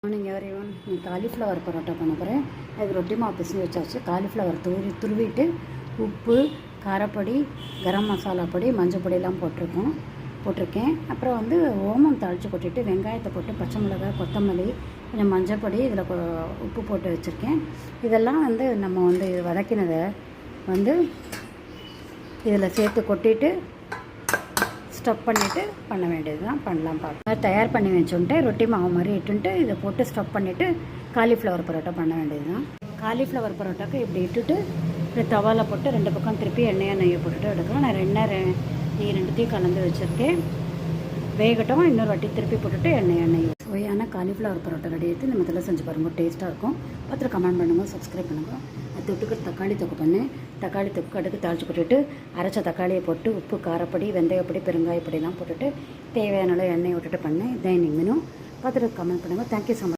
Morning everyone. நீ cauliflower parotta பண்ண போகிறேன். அதுக்கு ரொட்டி மாவு பிசைஞ்சு வச்சாச்சு. காலிஃப்ளவர் துருவிட்டு உப்பு, காரப்பொடி, கரம் மசாலா பொடி, மஞ்சள் பொடியெல்லாம் போட்டிருக்கேன். அப்புறம் ஓமம் தாளித்து கொட்டிட்டு வெங்காயத்தை போட்டு பச்சை மிளகாய், கொத்தமல்லி, கொஞ்சம் மஞ்சள் பொடி, இதில் உப்பு போட்டு வச்சுருக்கேன். இதெல்லாம் நம்ம வதக்கினதை இதில் சேர்த்து கொட்டிட்டு ஸ்டஃப் பண்ணிவிட்டு பண்ண வேண்டியது தான். பண்ணலாம் பார்க்கலாம். தயார் பண்ணி வச்சுட்டு ரொட்டி மாவு மாதிரி இட்டுன்ட்டு இதை போட்டு ஸ்டஃப் பண்ணிவிட்டு காலிஃப்ளவர் பரோட்டா பண்ண வேண்டியது தான். காலிஃப்ளவர் பரோட்டாக்கு இப்படி இட்டுட்டு இப்படி தவாவில் போட்டு 2 பக்கம் திருப்பி நெய்யை போட்டுட்டு எடுக்கலாம். நான் நெய் ரெண்டுத்தையும் கலந்து வச்சுருக்கேன். வேகட்டும். இன்னொரு வாட்டி திருப்பி போட்டுட்டு எண்ணெய் சுவையான காலிஃப்ளவர் பரோட்டா ரெடி எடுத்து நம்ம இதில் செஞ்சு பாருங்கள். டேஸ்ட்டாக இருக்கும். பார்த்துட்டு கமெண்ட் பண்ணுங்கள், சப்ஸ்கிரைப் பண்ணுங்கள். அது தொட்டுக்கு தக்காளி தொக்கு பண்ணேன். தக்காளி தொக்கு கடுக்கு தாளித்து போட்டுட்டு அரைச்ச தக்காளியை போட்டு உப்பு, காரப்பொடி, வெந்தயப்பொடி, பெருங்காயப்பொடிலாம் போட்டுட்டு தேவையான எண்ணெய் விட்டுட்டு பண்ணேன். இதான் இன்னைக்கு மெனு. பார்த்துட்டு கமெண்ட் பண்ணுங்கள். Thank you so much.